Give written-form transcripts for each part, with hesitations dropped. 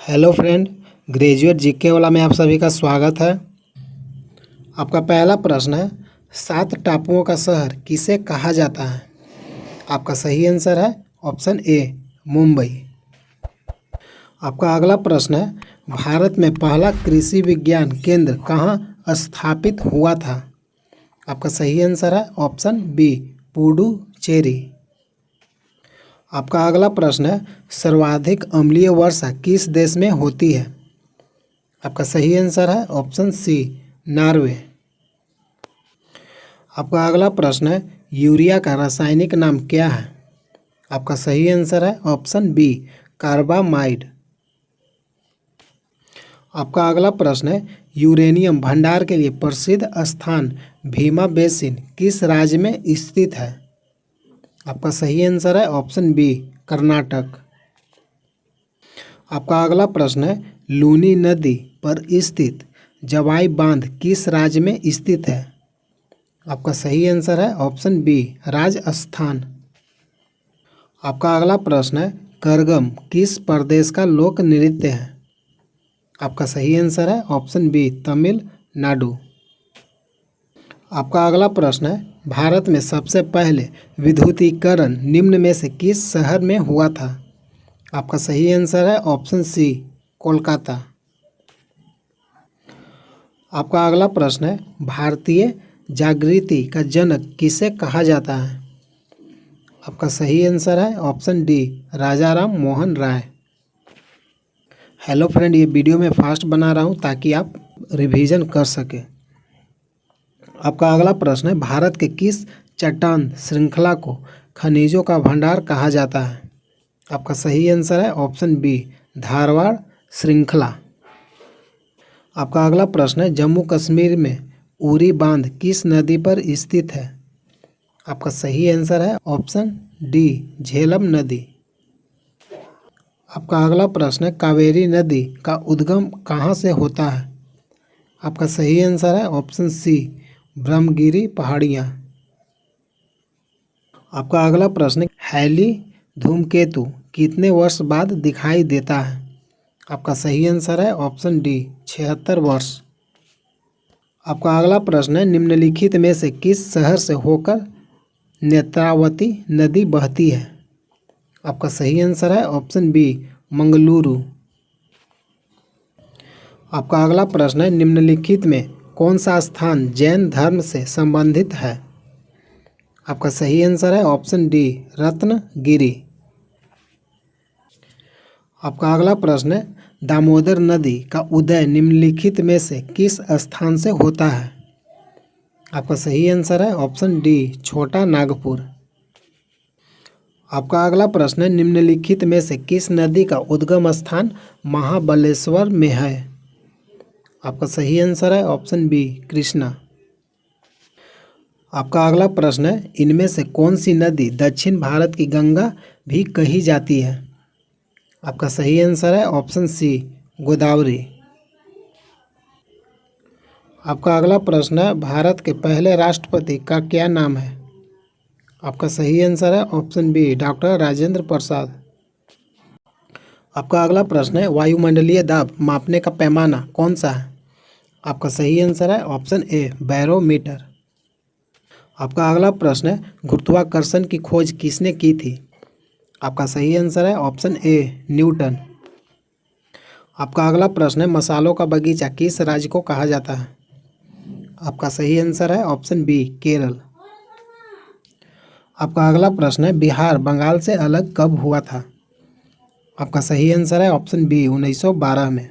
Hello friend, graduate GK वाला में आप सभी का स्वागत है। आपका पहला प्रश्न है, 7 टापुओं का शहर किसे कहा जाता है? आपका सही आंसर है ऑप्शन ए, मुंबई। आपका अगला प्रश्न है, भारत में पहला कृषि विज्ञान केंद्र कहाँ स्थापित हुआ था? आपका सही आंसर है ऑप्शन बी, पुडुचेरी। आपका अगला प्रश्न है, सर्वाधिक अम्लीय वर्षा किस देश में होती है? आपका सही आंसर है ऑप्शन सी, नॉर्वे। आपका अगला प्रश्न है, यूरिया का रासायनिक नाम क्या है? आपका सही आंसर है ऑप्शन बी, कार्बामाइड। आपका अगला प्रश्न है, यूरेनियम भंडार के लिए प्रसिद्ध स्थान भीमा बेसिन किस राज्य में स्थित है? आपका सही आंसर है ऑप्शन बी, कर्नाटक। आपका अगला प्रश्न है, लूनी नदी पर स्थित जवाई बांध किस राज्य में स्थित है? आपका सही आंसर है ऑप्शन बी, राजस्थान। आपका अगला प्रश्न है, करगम किस प्रदेश का लोक नृत्य है? आपका सही आंसर है ऑप्शन बी, तमिलनाडु। आपका अगला प्रश्न है, भारत में सबसे पहले विद्युतीकरण निम्न में से किस शहर में हुआ था? आपका सही आंसर है ऑप्शन सी, कोलकाता। आपका अगला प्रश्न है, भारतीय जागृति का जनक किसे कहा जाता है? आपका सही आंसर है ऑप्शन डी, राजा राम मोहन राय। हेलो फ्रेंड, ये वीडियो मैं फास्ट बना रहा हूँ ताकि आप रिवीजन कर सकें। आपका अगला प्रश्न है, भारत के किस चट्टान श्रृंखला को खनिजों का भंडार कहा जाता है? आपका सही आंसर है ऑप्शन बी, धारवाड़ श्रृंखला। आपका अगला प्रश्न है, जम्मू कश्मीर में उरी बांध किस नदी पर स्थित है? आपका सही आंसर है ऑप्शन डी, झेलम नदी। आपका अगला प्रश्न है, कावेरी नदी का उद्गम कहाँ से होता है? आपका सही आंसर है ऑप्शन सी, ब्रह्मगिरी पहाड़ियाँ। आपका अगला प्रश्न है, हैली धूमकेतु कितने वर्ष बाद दिखाई देता है? आपका सही आंसर है ऑप्शन डी, 76 वर्ष। आपका अगला प्रश्न है, निम्नलिखित में से किस शहर से होकर नेत्रावती नदी बहती है? आपका सही आंसर है ऑप्शन बी, मंगलुरु। आपका अगला प्रश्न है, निम्नलिखित में कौन सा स्थान जैन धर्म से संबंधित है? आपका सही आंसर है ऑप्शन डी, रत्नगिरी। आपका अगला प्रश्न है, दामोदर नदी का उदय निम्नलिखित में से किस स्थान से होता है? आपका सही आंसर है ऑप्शन डी, छोटा नागपुर। आपका अगला प्रश्न है, निम्नलिखित में से किस नदी का उद्गम स्थान महाबलेश्वर में है? आपका सही आंसर है ऑप्शन बी, कृष्णा। आपका अगला प्रश्न है, इनमें से कौन सी नदी दक्षिण भारत की गंगा भी कही जाती है? आपका सही आंसर है ऑप्शन सी, गोदावरी। आपका अगला प्रश्न है, भारत के पहले राष्ट्रपति का क्या नाम है? आपका सही आंसर है option B, doctor Rajendra Prasad. आपका अगला प्रश्न है, वायुमंडलीय दाब मापने का पैमाना कौन सा है? आपका सही आंसर है ऑप्शन ए, बैरोमीटर। आपका अगला प्रश्न है, गुरुत्वाकर्षण की खोज किसने की थी? आपका सही आंसर है ऑप्शन ए, न्यूटन। आपका अगला प्रश्न है, मसालों का बगीचा किस राज्य को कहा जाता है? आपका सही आंसर है ऑप्शन बी, केरल। आपका अगला प्रश्न है, बिहार बंगाल से अलग कब हुआ था? आपका सही आंसर है ऑप्शन बी, 1912 में।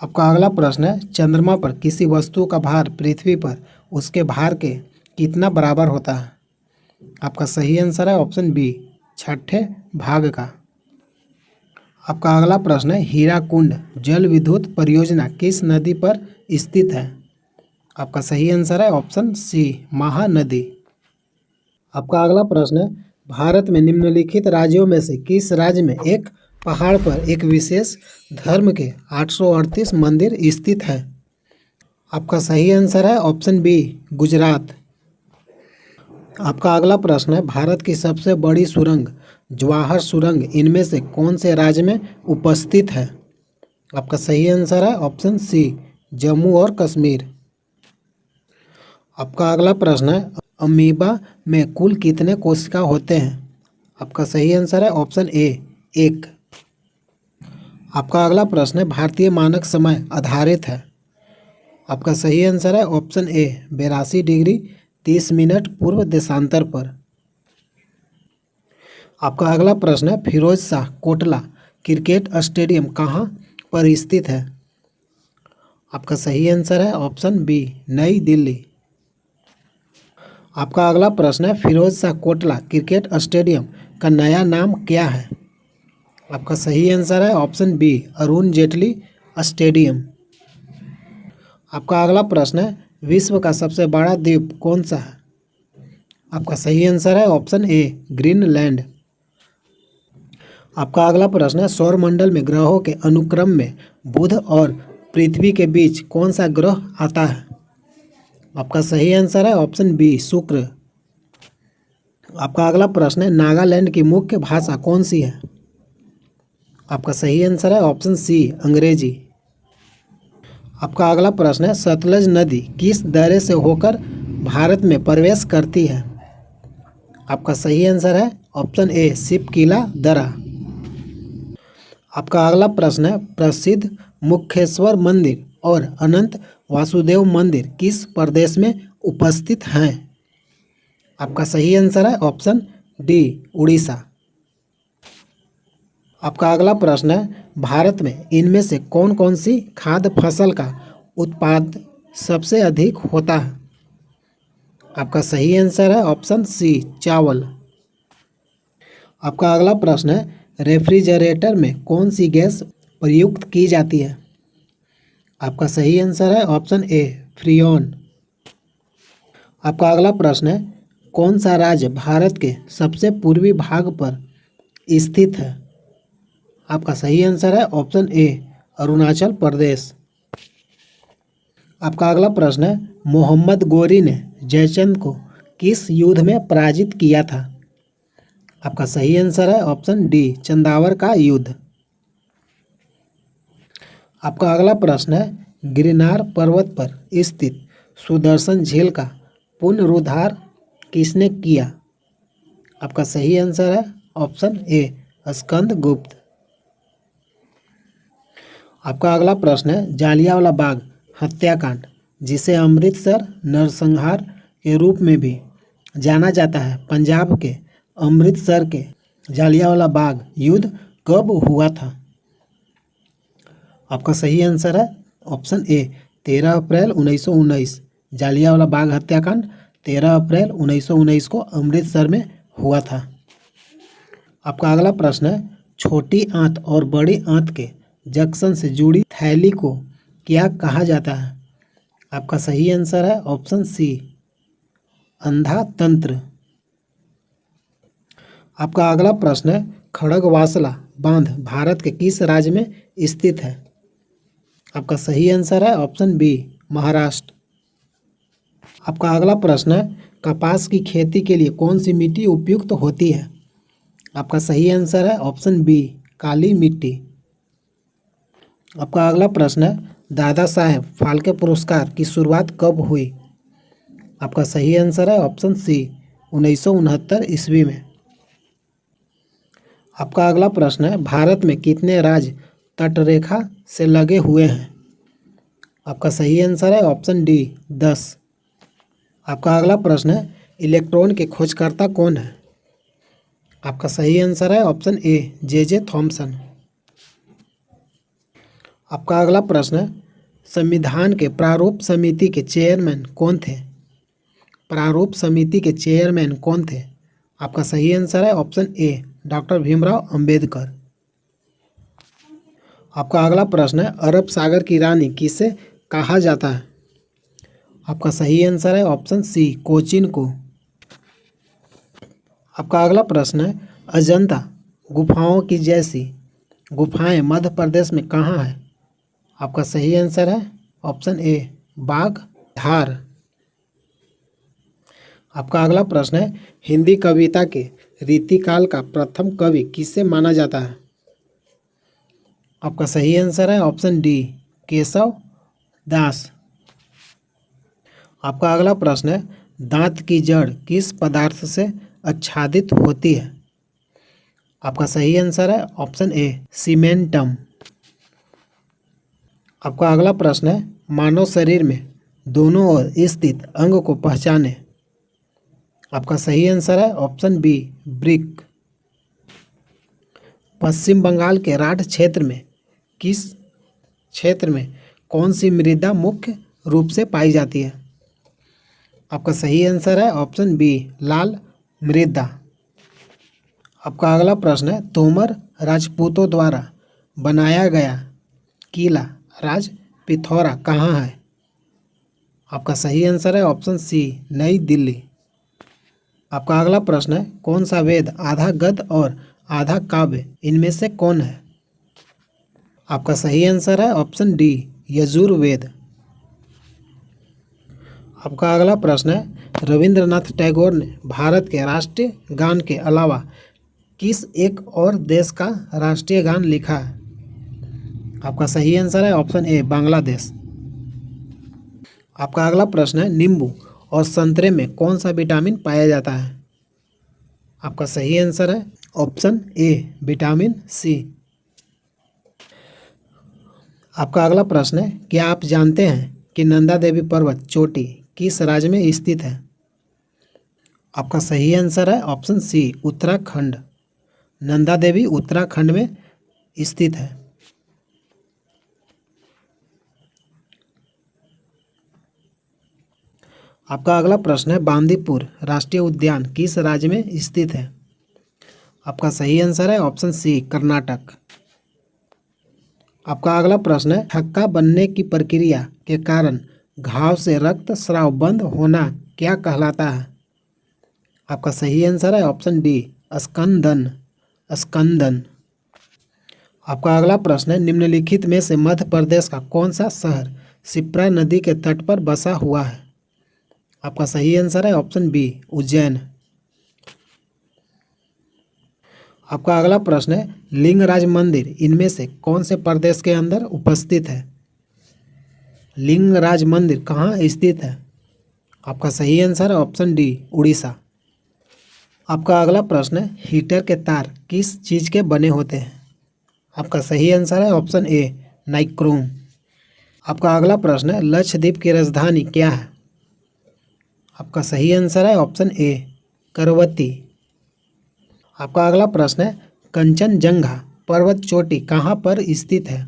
आपका अगला प्रश्न है, चंद्रमा पर किसी वस्तु का भार पृथ्वी पर उसके भार के कितना बराबर होता है? आपका सही आंसर है ऑप्शन बी, 6ठे भाग का। आपका अगला प्रश्न है, हीराकुंड जल विद्युत परियोजना किस नदी पर स्थित है? आपका सही आंसर है ऑप्शन सी, महानदी। आपका अगला प्रश्न है, भारत में निम्नलिखित राज्यों में से किस राज्य में एक पहाड़ पर एक विशेष धर्म के 838 मंदिर स्थित है? आपका सही आंसर है ऑप्शन बी, गुजरात। आपका अगला प्रश्न है, भारत की सबसे बड़ी सुरंग जवाहर सुरंग इनमें से कौन से राज्य में उपस्थित है? आपका सही आंसर है ऑप्शन सी, जम्मू और कश्मीर। आपका अगला प्रश्न है, अमीबा में कुल कितने कोशिका होते हैं? आपका सही आंसर है ऑप्शन ए, एक। आपका अगला प्रश्न है, भारतीय मानक समय आधारित है। आपका सही आंसर है ऑप्शन ए, 82 डिग्री 30 मिनट पूर्व देशांतर पर। आपका अगला प्रश्न है, फिरोज शाह कोटला क्रिकेट स्टेडियम कहाँ पर स्थित है? आपका सही आंसर है ऑप्शन बी, नई दिल्ली। आपका अगला प्रश्न है, फिरोज शाह कोटला क्रिकेट स्टेडियम का नया नाम क्या है? आपका सही आंसर है option B, Arun Jaitley stadium. आपका अगला प्रश्न है, विश्व का सबसे बड़ा द्वीप कौन सा है? आपका सही आंसर है ऑप्शन ए, ग्रीनलैंड। आपका अगला प्रश्न है, सौरमंडल में ग्रहों के अनुक्रम में बुध और पृथ्वी के बीच कौन सा ग्रह आता है? आपका सही आंसर है ऑप्शन बी, शुक्र। आपका अगला प्रश्न है, नागालैंड की मुख्य भाषा कौन सी है? आपका सही आंसर है ऑप्शन सी, अंग्रेजी। आपका अगला प्रश्न है, सतलज नदी किस दर्रे से होकर भारत में प्रवेश करती है? आपका सही आंसर है ऑप्शन ए, शिपकिला दर्रा। आपका अगला प्रश्न है, प्रसिद्ध मुखेश्वर मंदिर और अनंत वासुदेव मंदिर किस प्रदेश में उपस्थित हैं? आपका सही आंसर है ऑप्शन डी, उड़ीसा। आपका अगला प्रश्न है, भारत में इनमें से कौन कौन सी खाद्य फसल का उत्पाद सबसे अधिक होता है? आपका सही आंसर है ऑप्शन सी, चावल। आपका अगला प्रश्न है, रेफ्रिजरेटर में कौन सी गैस प्रयुक्त की जाती है? आपका सही आंसर है ऑप्शन ए, फ्रीऑन। आपका अगला प्रश्न है, कौन सा राज्य भारत के सबसे पूर्वी भाग पर स्थित है? आपका सही आंसर है ऑप्शन ए, अरुणाचल प्रदेश। आपका अगला प्रश्न है, मोहम्मद गोरी ने जयचंद को किस युद्ध में पराजित किया था? आपका सही आंसर है ऑप्शन डी, चंदावर का युद्ध। आपका अगला प्रश्न है, गिरनार पर्वत पर स्थित सुदर्शन झील का पुनरुद्धार किसने किया? आपका सही आंसर है ऑप्शन ए, स्कंदगुप्त। आपका अगला प्रश्न है, जालियांवाला बाग हत्याकांड, जिसे अमृतसर नरसंहार के रूप में भी जाना जाता है, पंजाब के अमृतसर के जालियांवाला बाग युद्ध कब हुआ था? आपका सही आंसर है ऑप्शन ए, 13 अप्रैल 1919। जालियांवाला बाग हत्याकांड 13 अप्रैल 1919 को अमृतसर में हुआ था। आपका अगला प्रश्न है, छोटी आंत और बड़ी आंत के जंक्शन से जुड़ी थैली को क्या कहा जाता है? आपका सही आंसर है ऑप्शन सी, अंधा तंत्र। आपका अगला प्रश्न है, खड़गवासला बांध भारत के किस राज्य में स्थित है? आपका सही आंसर है ऑप्शन बी, महाराष्ट्र। आपका अगला प्रश्न है, कपास की खेती के लिए कौन सी मिट्टी उपयुक्त होती है? आपका सही आंसर है ऑप्शन बी, काली मिट्टी। आपका अगला प्रश्न है, दादा साहेब फाल्के पुरस्कार की शुरुआत कब हुई? आपका सही आंसर है ऑप्शन सी, 1969 ईस्वी में। आपका अगला प्रश्न है, भारत में कितने राज्य तटरेखा से लगे हुए हैं? आपका सही आंसर है ऑप्शन डी, 10। आपका अगला प्रश्न है, इलेक्ट्रॉन के खोजकर्ता कौन है? आपका सही आंसर है ऑप्शन ए, जे थॉमसन। आपका अगला प्रश्न है, संविधान के प्रारूप समिति के चेयरमैन कौन थे? प्रारूप समिति के चेयरमैन कौन थे? आपका सही आंसर है option A, doctor Bhimrao Ambedkar. आपका अगला प्रश्न है, अरब सागर की रानी किसे कहा जाता है? आपका सही आंसर है ऑप्शन सी, कोचीन को। आपका अगला प्रश्न है, अजंता गुफाओं की जैसी गुफाएं मध्य प्रदेश में कहाँ है? आपका सही आंसर है ऑप्शन ए, बाघ धार। आपका अगला प्रश्न है, हिंदी कविता के रीतिकाल का प्रथम कवि किसे माना जाता है? आपका सही आंसर है ऑप्शन डी, केशव दास। आपका अगला प्रश्न है, दांत की जड़ किस पदार्थ से आच्छादित होती है? आपका सही आंसर है ऑप्शन ए, सीमेंटम। आपका अगला प्रश्न है, मानव शरीर में दोनों ओर स्थित अंग को पहचाने। आपका सही आंसर है ऑप्शन बी, ब्रिक। पश्चिम बंगाल के राढ़ क्षेत्र में किस क्षेत्र में कौन सी मृदा मुख्य रूप से पाई जाती है? आपका सही आंसर है ऑप्शन बी, लाल मृदा। आपका अगला प्रश्न है, तोमर राजपूतों द्वारा बनाया गया किला राज पिथौरा कहाँ है? आपका सही आंसर है ऑप्शन सी, नई दिल्ली। आपका अगला प्रश्न है, कौन सा वेद आधा गद्य और आधा काव्य इनमें से कौन है? आपका सही आंसर है ऑप्शन डी, यजुर्वेद। आपका अगला प्रश्न है, रविंद्रनाथ टैगोर ने भारत के राष्ट्रीय गान के अलावा किस एक और देश का राष्ट्रीय गान लिखा है? आपका सही आंसर है ऑप्शन ए, बांग्लादेश। आपका अगला प्रश्न है, नींबू और संतरे में कौन सा विटामिन पाया जाता है? आपका सही आंसर है ऑप्शन ए, विटामिन सी। आपका अगला प्रश्न है, क्या आप जानते हैं कि नंदा देवी पर्वत चोटी किस राज्य में स्थित है? आपका सही आंसर है ऑप्शन सी, उत्तराखंड। नंदा देवी उत्तराखंड में स्थित है। आपका अगला प्रश्न है, बांदीपुर राष्ट्रीय उद्यान किस राज्य में स्थित है? आपका सही आंसर है ऑप्शन सी, कर्नाटक। आपका अगला प्रश्न है, थक्का बनने की प्रक्रिया के कारण घाव से रक्त स्राव बंद होना क्या कहलाता है? आपका सही आंसर है ऑप्शन डी, स्कंदन। स्कंदन। आपका अगला प्रश्न है, निम्नलिखित में से मध्य प्रदेश का कौन सा शहर शिप्रा नदी के तट पर बसा हुआ है? आपका सही आंसर है ऑप्शन बी, उज्जैन। आपका अगला प्रश्न है, लिंगराज मंदिर इनमें से कौन से प्रदेश के अंदर उपस्थित है? लिंगराज मंदिर कहाँ स्थित है? आपका सही आंसर है ऑप्शन डी, उड़ीसा। आपका अगला प्रश्न है, हीटर के तार किस चीज़ के बने होते हैं? आपका सही आंसर है ऑप्शन ए, नाइक्रोम। आपका अगला प्रश्न है, लक्षद्वीप की राजधानी क्या है? आपका सही आंसर है ऑप्शन ए, करवती। आपका अगला प्रश्न है, कंचनजंगा पर्वत चोटी कहाँ पर स्थित है?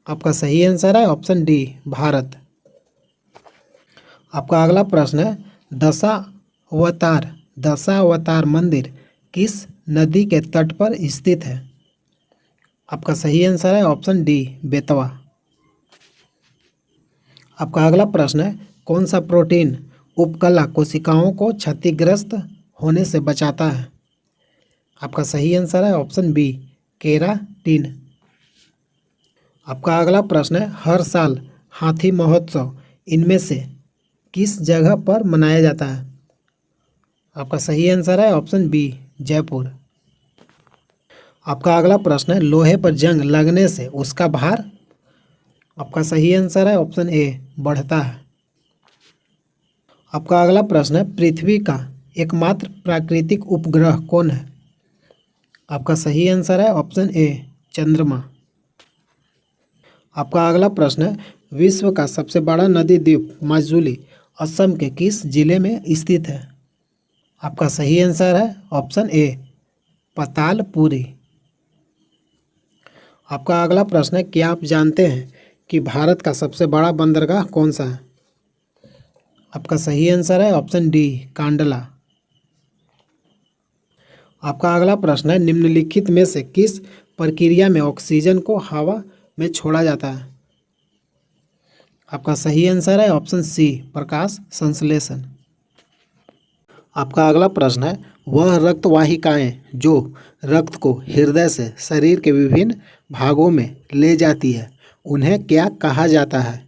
आपका सही आंसर है ऑप्शन डी, भारत। आपका अगला प्रश्न है, दशावतार मंदिर किस नदी के तट पर स्थित है? आपका सही आंसर है ऑप्शन डी, बेतवा। आपका अगला प्रश्न है, कौन सा प्रोटीन उपकला कोशिकाओं को क्षतिग्रस्त होने से बचाता है? आपका सही आंसर है ऑप्शन बी, केराटिन। आपका अगला प्रश्न है, हर साल हाथी महोत्सव इनमें से किस जगह पर मनाया जाता है? आपका सही आंसर है ऑप्शन बी, जयपुर। आपका अगला प्रश्न है, लोहे पर जंग लगने से उसका भार? आपका सही आंसर है ऑप्शन ए, बढ़ता है। आपका अगला प्रश्न है, पृथ्वी का एकमात्र प्राकृतिक उपग्रह कौन है? आपका सही आंसर है ऑप्शन ए, चंद्रमा। आपका अगला प्रश्न है, विश्व का सबसे बड़ा नदी द्वीप माजुली असम के किस जिले में स्थित है? आपका सही आंसर है ऑप्शन ए, पतालपुरी। आपका अगला प्रश्न है, क्या आप जानते हैं कि भारत का सबसे बड़ा बंदरगाह कौन सा है? आपका सही आंसर है ऑप्शन डी, कांडला। आपका अगला प्रश्न है, निम्नलिखित में से किस प्रक्रिया में ऑक्सीजन को हवा में छोड़ा जाता है? आपका सही आंसर है ऑप्शन सी, प्रकाश संश्लेषण। आपका अगला प्रश्न है, वह रक्त वाहिकाएं जो रक्त को हृदय से शरीर के विभिन्न भागों में ले जाती है उन्हें क्या कहा जाता है?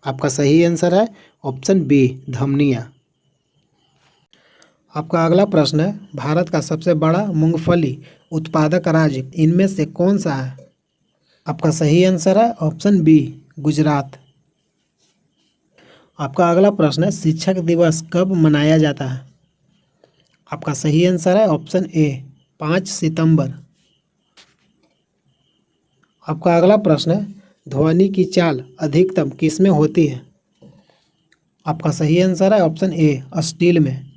आपका सही आंसर है ऑप्शन बी, धमनियाँ। आपका अगला प्रश्न है, भारत का सबसे बड़ा मूंगफली उत्पादक राज्य इनमें से कौन सा है? आपका सही आंसर है ऑप्शन बी, गुजरात। आपका अगला प्रश्न है, शिक्षक दिवस कब मनाया जाता है? आपका सही आंसर है ऑप्शन ए, 5 सितंबर। आपका अगला प्रश्न है, ध्वनि की चाल अधिकतम किसमें होती है? आपका सही आंसर है ऑप्शन ए, स्टील में।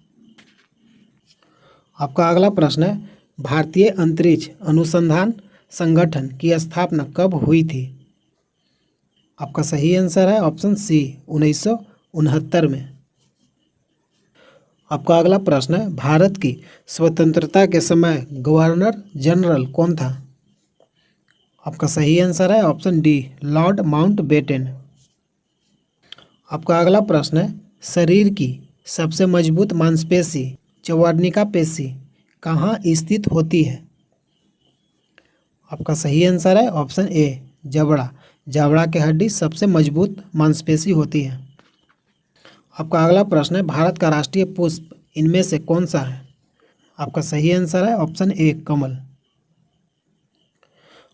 आपका अगला प्रश्न है, भारतीय अंतरिक्ष अनुसंधान संगठन की स्थापना कब हुई थी? आपका सही आंसर है ऑप्शन सी, 1969 में। आपका अगला प्रश्न है, भारत की स्वतंत्रता के समय गवर्नर जनरल कौन था? आपका सही आंसर है ऑप्शन डी, लॉर्ड माउंटबेटन। आपका अगला प्रश्न है, शरीर की सबसे मजबूत मांसपेशी चौवर्णिका पेशी कहाँ स्थित होती है? आपका सही आंसर है ऑप्शन ए, जबड़ा। जबड़ा की हड्डी सबसे मजबूत मांसपेशी होती है। आपका अगला प्रश्न है, भारत का राष्ट्रीय पुष्प इनमें से कौन सा है? आपका सही आंसर है ऑप्शन ए, कमल।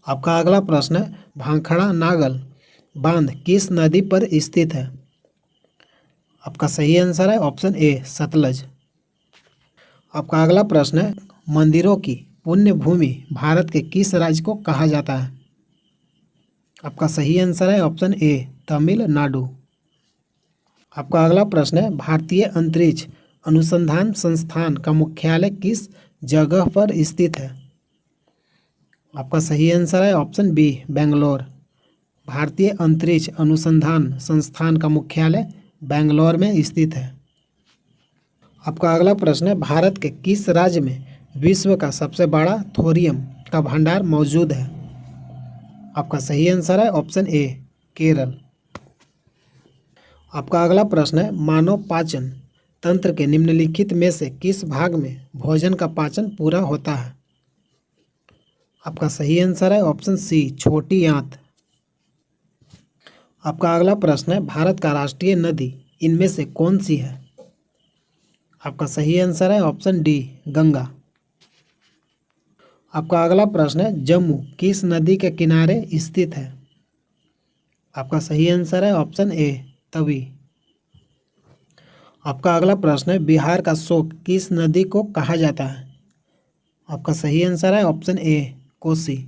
आपका अगला प्रश्न है, भांखड़ा नागल बांध किस नदी पर स्थित है? आपका सही आंसर है ऑप्शन ए, सतलज। आपका अगला प्रश्न है, मंदिरों की पुण्य भूमि भारत के किस राज्य को कहा जाता है? आपका सही आंसर है ऑप्शन ए, तमिलनाडु। आपका अगला प्रश्न है, भारतीय अंतरिक्ष अनुसंधान संस्थान का मुख्यालय किस जगह पर स्थित है? आपका सही आंसर है ऑप्शन बी, बेंगलोर। भारतीय अंतरिक्ष अनुसंधान संस्थान का मुख्यालय बेंगलोर में स्थित है। आपका अगला प्रश्न है, भारत के किस राज्य में विश्व का सबसे बड़ा थोरियम का भंडार मौजूद है? आपका सही आंसर है ऑप्शन ए, केरल। आपका अगला प्रश्न है, मानव पाचन तंत्र के निम्नलिखित में से किस भाग में भोजन का पाचन पूरा होता है? आपका सही आंसर है ऑप्शन सी, छोटी आंत। आपका अगला प्रश्न है, भारत का राष्ट्रीय नदी इनमें से कौन सी है? आपका सही आंसर है ऑप्शन डी, गंगा। आपका अगला प्रश्न है, जम्मू किस नदी के किनारे स्थित है? आपका सही आंसर है ऑप्शन ए, तवी। आपका अगला प्रश्न है, बिहार का शोक किस नदी को कहा जाता है? आपका सही आंसर है ऑप्शन ए, कोसी।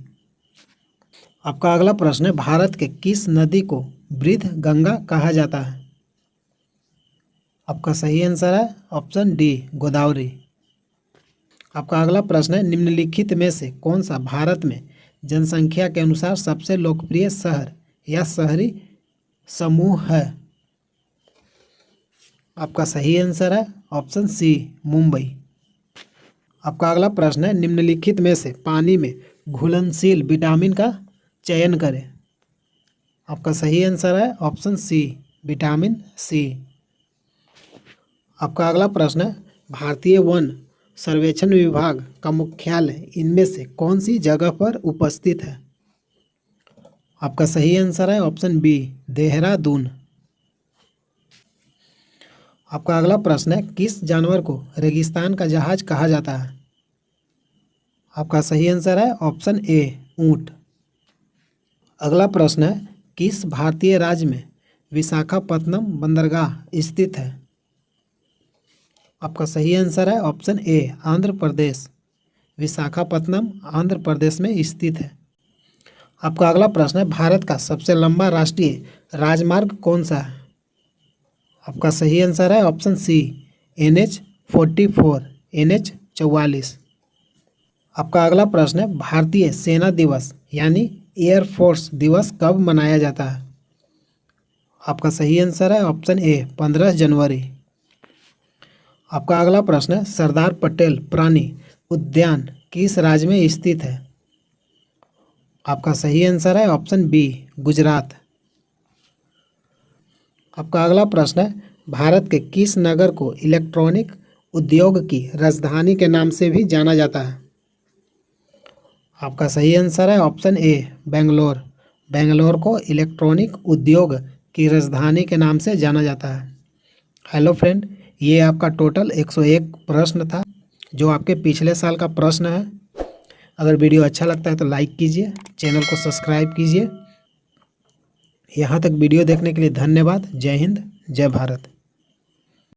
आपका अगला प्रश्न है, भारत के किस नदी को वृद्ध गंगा कहा जाता है? आपका सही आंसर है ऑप्शन डी, गोदावरी। आपका अगला प्रश्न है, निम्नलिखित में से कौन सा भारत में जनसंख्या के अनुसार सबसे लोकप्रिय शहर या शहरी समूह है? आपका सही आंसर है ऑप्शन सी, मुंबई। आपका अगला प्रश्न है, निम्नलिखित में से पानी में घुलनशील विटामिन का चयन करें। आपका सही आंसर है ऑप्शन सी, विटामिन सी। आपका अगला प्रश्न है, भारतीय वन सर्वेक्षण विभाग का मुख्यालय इनमें से कौन सी जगह पर उपस्थित है? आपका सही आंसर है ऑप्शन बी, देहरादून। आपका अगला प्रश्न है, किस जानवर को रेगिस्तान का जहाज कहा जाता है? आपका सही आंसर है ऑप्शन ए, ऊंट। अगला प्रश्न है, किस भारतीय राज्य में विशाखापत्तनम बंदरगाह स्थित है? आपका सही आंसर है ऑप्शन ए, आंध्र प्रदेश। विशाखापत्तनम आंध्र प्रदेश में स्थित है। आपका अगला प्रश्न है, भारत का सबसे लंबा राष्ट्रीय राजमार्ग कौन सा है? आपका सही आंसर है ऑप्शन सी, NH-44, NH-44। आपका अगला प्रश्न है, भारतीय सेना दिवस यानी एयरफोर्स दिवस कब मनाया जाता है? आपका सही आंसर है ऑप्शन ए, 15 जनवरी। आपका अगला प्रश्न है, सरदार पटेल प्राणी उद्यान किस राज्य में स्थित है? आपका सही आंसर है ऑप्शन बी, गुजरात। आपका अगला प्रश्न है, भारत के किस नगर को इलेक्ट्रॉनिक उद्योग की राजधानी के नाम से भी जाना जाता है? आपका सही आंसर है ऑप्शन ए, बेंगलोर। बेंगलोर को इलेक्ट्रॉनिक उद्योग की राजधानी के नाम से जाना जाता है। हेलो फ्रेंड, ये आपका टोटल 101 प्रश्न था, जो आपके पिछले साल का प्रश्न है। अगर वीडियो अच्छा लगता है तो लाइक कीजिए, चैनल को सब्सक्राइब कीजिए। यहाँ तक वीडियो देखने के लिए धन्यवाद। जय हिंद, जय भारत।